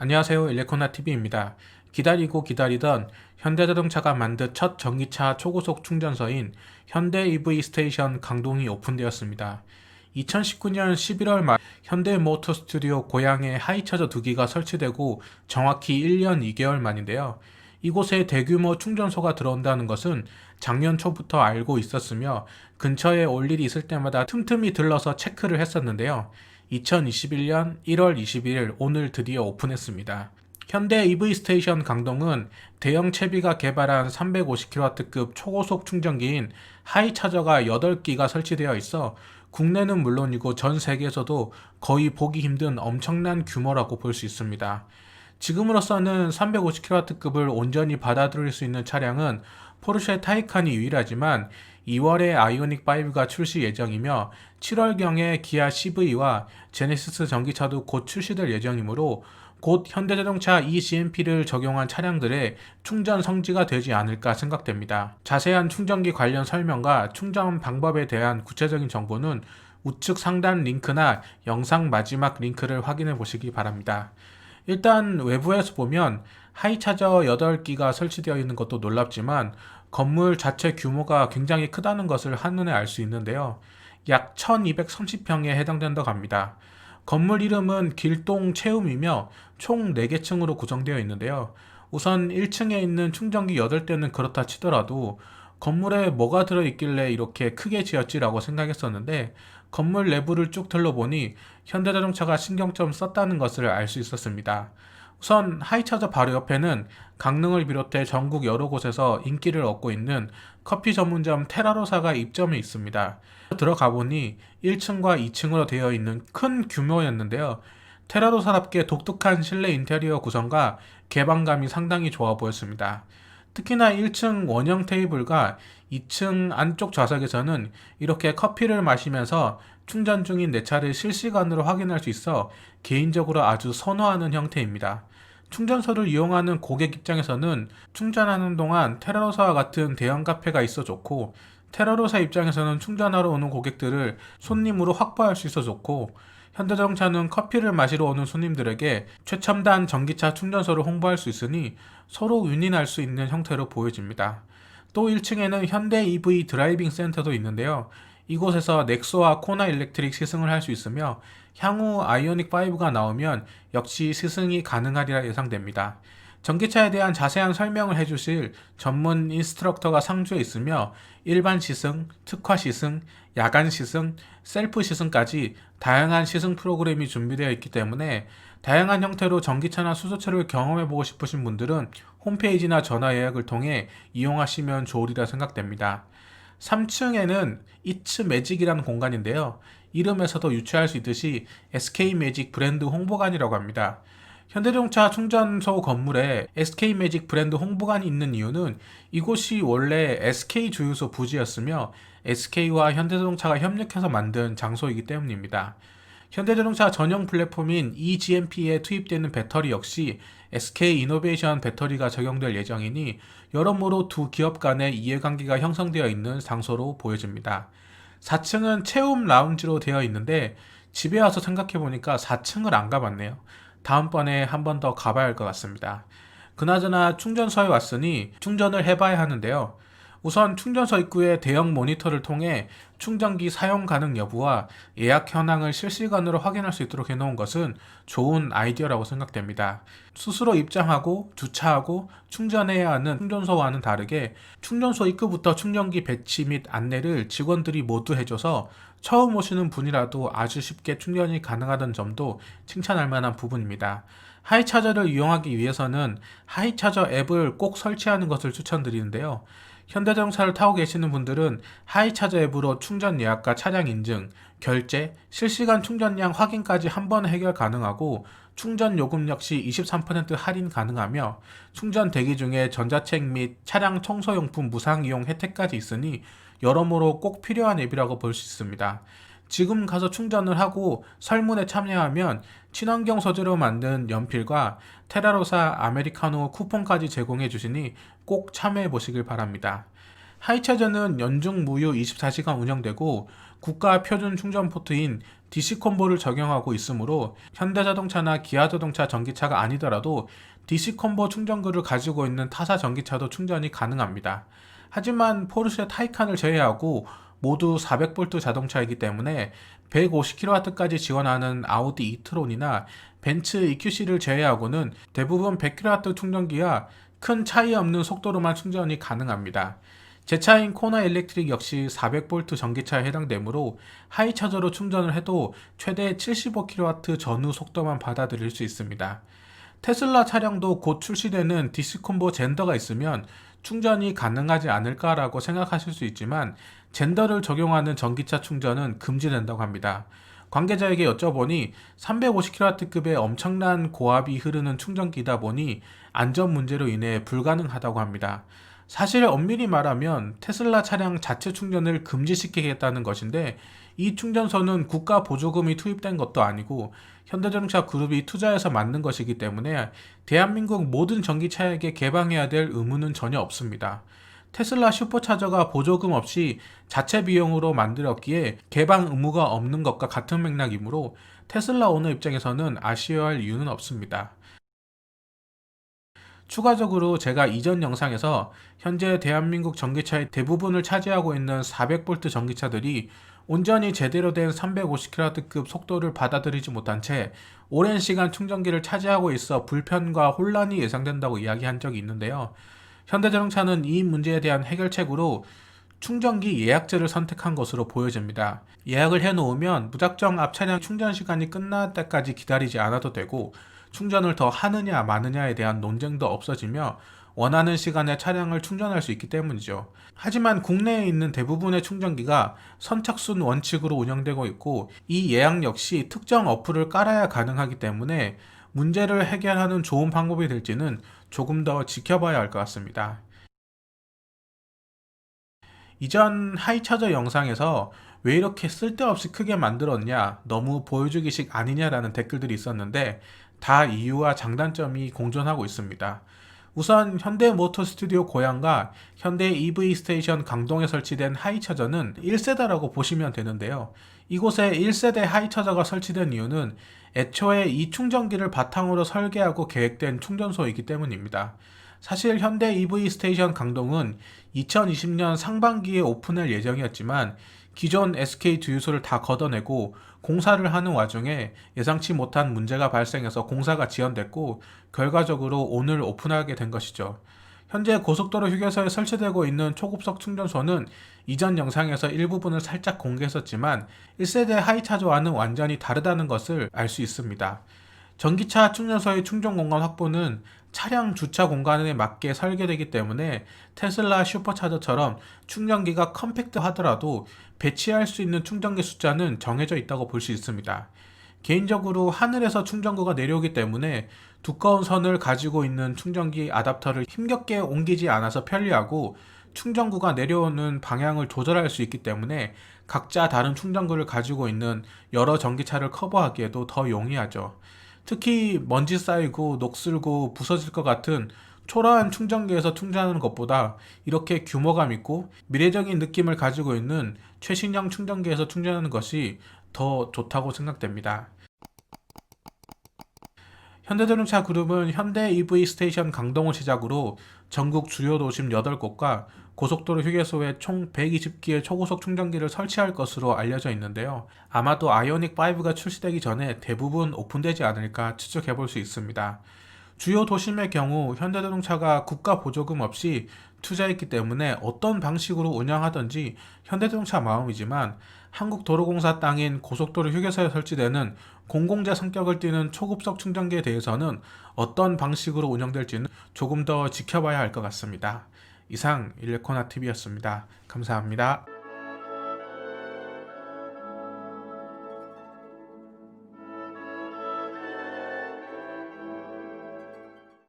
안녕하세요, 일레코나TV입니다. 기다리고 기다리던 현대자동차가 만든 첫 전기차 초고속 충전소인 현대 EV 스테이션 강동이 오픈되었습니다. 2019년 11월 말 현대모터 스튜디오 고양에 하이차저 2기가 설치되고 정확히 1년 2개월 만인데요. 이곳에 대규모 충전소가 들어온다는 것은 작년 초부터 알고 있었으며 근처에 올 일이 있을 때마다 틈틈이 들러서 체크를 했었는데요. 2021년 1월 21일 오늘 드디어 오픈했습니다. 현대 EV 스테이션 강동은 대형 채비가 개발한 350kW급 초고속 충전기인 하이차저가 8기가 설치되어 있어 국내는 물론이고 전 세계에서도 거의 보기 힘든 엄청난 규모라고 볼 수 있습니다. 지금으로서는 350kW급을 온전히 받아들일 수 있는 차량은 포르쉐 타이칸이 유일하지만 2월에 아이오닉5가 출시 예정이며 7월경에 기아 CV와 제네시스 전기차도 곧 출시될 예정이므로 곧 현대자동차 eGMP를 적용한 차량들의 충전 성지가 되지 않을까 생각됩니다. 자세한 충전기 관련 설명과 충전 방법에 대한 구체적인 정보는 우측 상단 링크나 영상 마지막 링크를 확인해 보시기 바랍니다. 일단 외부에서 보면 하이차저 8기가 설치되어 있는 것도 놀랍지만 건물 자체 규모가 굉장히 크다는 것을 한눈에 알 수 있는데요. 약 1230평에 해당된다고 합니다. 건물 이름은 길동 체움이며 총 4개 층으로 구성되어 있는데요. 우선 1층에 있는 충전기 8대는 그렇다 치더라도 건물에 뭐가 들어있길래 이렇게 크게 지었지라고 생각했었는데 건물 내부를 쭉 둘러보니 현대자동차가 신경 좀 썼다는 것을 알 수 있었습니다. 우선 하이차저 바로 옆에는 강릉을 비롯해 전국 여러 곳에서 인기를 얻고 있는 커피 전문점 테라로사가 입점해 있습니다. 들어가 보니 1층과 2층으로 되어 있는 큰 규모였는데요. 테라로사답게 독특한 실내 인테리어 구성과 개방감이 상당히 좋아 보였습니다. 특히나 1층 원형 테이블과 2층 안쪽 좌석에서는 이렇게 커피를 마시면서 충전 중인 내 차를 실시간으로 확인할 수 있어 개인적으로 아주 선호하는 형태입니다. 충전소를 이용하는 고객 입장에서는 충전하는 동안 테라로사와 같은 대형 카페가 있어 좋고 테라로사 입장에서는 충전하러 오는 고객들을 손님으로 확보할 수 있어 좋고 현대자동차는 커피를 마시러 오는 손님들에게 최첨단 전기차 충전소를 홍보할 수 있으니 서로 윈윈할 수 있는 형태로 보여집니다. 또 1층에는 현대 EV 드라이빙 센터도 있는데요. 이곳에서 넥소와 코나 일렉트릭 시승을 할 수 있으며 향후 아이오닉5가 나오면 역시 시승이 가능하리라 예상됩니다. 전기차에 대한 자세한 설명을 해주실 전문 인스트럭터가 상주해 있으며 일반 시승, 특화 시승, 야간 시승, 셀프 시승까지 다양한 시승 프로그램이 준비되어 있기 때문에 다양한 형태로 전기차나 수소차를 경험해보고 싶으신 분들은 홈페이지나 전화 예약을 통해 이용하시면 좋으리라 생각됩니다. 3층에는 이츠 매직이라는 공간인데요. 이름에서도 유추할 수 있듯이 SK 매직 브랜드 홍보관이라고 합니다. 현대자동차 충전소 건물에 SK 매직 브랜드 홍보관이 있는 이유는 이곳이 원래 SK 주유소 부지였으며 SK와 현대자동차가 협력해서 만든 장소이기 때문입니다. 현대자동차 전용 플랫폼인 eGMP에 투입되는 배터리 역시 SK 이노베이션 배터리가 적용될 예정이니 여러모로 두 기업 간의 이해관계가 형성되어 있는 장소로 보여집니다. 4층은 체험 라운지로 되어 있는데 집에 와서 생각해보니까 4층을 안 가봤네요. 다음번에 한 번 더 가봐야 할 것 같습니다. 그나저나 충전소에 왔으니 충전을 해봐야 하는데요. 우선 충전소 입구에 대형 모니터를 통해 충전기 사용 가능 여부와 예약 현황을 실시간으로 확인할 수 있도록 해놓은 것은 좋은 아이디어라고 생각됩니다. 스스로 입장하고 주차하고 충전해야 하는 충전소와는 다르게 충전소 입구부터 충전기 배치 및 안내를 직원들이 모두 해줘서 처음 오시는 분이라도 아주 쉽게 충전이 가능하다는 점도 칭찬할 만한 부분입니다. 하이차저를 이용하기 위해서는 하이차저 앱을 꼭 설치하는 것을 추천드리는데요. 현대자동차를 타고 계시는 분들은 하이차저 앱으로 충전 예약과 차량 인증, 결제, 실시간 충전량 확인까지 한 번에 해결 가능하고 충전 요금 역시 23% 할인 가능하며 충전 대기 중에 전자책 및 차량 청소용품 무상 이용 혜택까지 있으니 여러모로 꼭 필요한 앱이라고 볼 수 있습니다. 지금 가서 충전을 하고 설문에 참여하면 친환경 소재로 만든 연필과 테라로사 아메리카노 쿠폰까지 제공해 주시니 꼭 참여해 보시길 바랍니다. 하이차저는 연중 무휴 24시간 운영되고 국가 표준 충전 포트인 DC콤보를 적용하고 있으므로 현대자동차나 기아자동차 전기차가 아니더라도 DC콤보 충전구를 가지고 있는 타사 전기차도 충전이 가능합니다. 하지만 포르쉐 타이칸을 제외하고 모두 400V 자동차이기 때문에 150kW까지 지원하는 아우디 이트론이나 벤츠 EQC를 제외하고는 대부분 100kW 충전기와 큰 차이 없는 속도로만 충전이 가능합니다. 제 차인 코나 일렉트릭 역시 400V 전기차에 해당되므로 하이차저로 충전을 해도 최대 75kW 전후 속도만 받아들일 수 있습니다. 테슬라 차량도 곧 출시되는 디스콤보 젠더가 있으면 충전이 가능하지 않을까라고 생각하실 수 있지만 젠더를 적용하는 전기차 충전은 금지된다고 합니다. 관계자에게 여쭤보니 350kW급의 엄청난 고압이 흐르는 충전기이다 보니 안전 문제로 인해 불가능하다고 합니다. 사실 엄밀히 말하면 테슬라 차량 자체 충전을 금지시키겠다는 것인데 이 충전소는 국가 보조금이 투입된 것도 아니고 현대자동차 그룹이 투자해서 만든 것이기 때문에 대한민국 모든 전기차에게 개방해야 될 의무는 전혀 없습니다. 테슬라 슈퍼차저가 보조금 없이 자체 비용으로 만들었기에 개방 의무가 없는 것과 같은 맥락이므로 테슬라 오너 입장에서는 아쉬워할 이유는 없습니다. 추가적으로 제가 이전 영상에서 현재 대한민국 전기차의 대부분을 차지하고 있는 400V 전기차들이 온전히 제대로 된 350kW급 속도를 받아들이지 못한 채 오랜 시간 충전기를 차지하고 있어 불편과 혼란이 예상된다고 이야기한 적이 있는데요. 현대자동차는 이 문제에 대한 해결책으로 충전기 예약제를 선택한 것으로 보여집니다. 예약을 해놓으면 무작정 앞 차량 충전 시간이 끝날 때까지 기다리지 않아도 되고 충전을 더 하느냐 마느냐에 대한 논쟁도 없어지며 원하는 시간에 차량을 충전할 수 있기 때문이죠. 하지만 국내에 있는 대부분의 충전기가 선착순 원칙으로 운영되고 있고 이 예약 역시 특정 어플을 깔아야 가능하기 때문에 문제를 해결하는 좋은 방법이 될지는 조금 더 지켜봐야 할 것 같습니다. 이전 하이차저 영상에서 왜 이렇게 쓸데없이 크게 만들었냐, 너무 보여주기식 아니냐라는 댓글들이 있었는데 다 이유와 장단점이 공존하고 있습니다. 우선 현대모터 스튜디오 고양과 현대 EV 스테이션 강동에 설치된 하이차저는 1세대라고 보시면 되는데요. 이곳에 1세대 하이차저가 설치된 이유는 애초에 이 충전기를 바탕으로 설계하고 계획된 충전소이기 때문입니다. 사실 현대 EV 스테이션 강동은 2020년 상반기에 오픈할 예정이었지만 기존 SK 주유소를 다 걷어내고 공사를 하는 와중에 예상치 못한 문제가 발생해서 공사가 지연됐고 결과적으로 오늘 오픈하게 된 것이죠. 현재 고속도로 휴게소에 설치되고 있는 초급속 충전소는 이전 영상에서 일부분을 살짝 공개했었지만 1세대 하이차저와는 완전히 다르다는 것을 알 수 있습니다. 전기차 충전소의 충전 공간 확보는 차량 주차 공간에 맞게 설계되기 때문에 테슬라 슈퍼차저처럼 충전기가 컴팩트하더라도 배치할 수 있는 충전기 숫자는 정해져 있다고 볼 수 있습니다. 개인적으로 하늘에서 충전구가 내려오기 때문에 두꺼운 선을 가지고 있는 충전기 아답터를 힘겹게 옮기지 않아서 편리하고 충전구가 내려오는 방향을 조절할 수 있기 때문에 각자 다른 충전구를 가지고 있는 여러 전기차를 커버하기에도 더 용이하죠. 특히 먼지 쌓이고 녹슬고 부서질 것 같은 초라한 충전기에서 충전하는 것보다 이렇게 규모감 있고 미래적인 느낌을 가지고 있는 최신형 충전기에서 충전하는 것이 더 좋다고 생각됩니다. 현대자동차 그룹은 현대 EV 스테이션 강동을 시작으로 전국 주요 도심 8곳과 고속도로 휴게소에 총 120기의 초고속 충전기를 설치할 것으로 알려져 있는데요. 아마도 아이오닉5가 출시되기 전에 대부분 오픈되지 않을까 추측해 볼 수 있습니다. 주요 도심의 경우 현대자동차가 국가 보조금 없이 투자했기 때문에 어떤 방식으로 운영하든지 현대자동차 마음이지만 한국도로공사 땅인 고속도로 휴게소에 설치되는 공공재 성격을 띠는 초급속 충전기에 대해서는 어떤 방식으로 운영될지는 조금 더 지켜봐야 할 것 같습니다. 이상 일레코나TV였습니다. 감사합니다.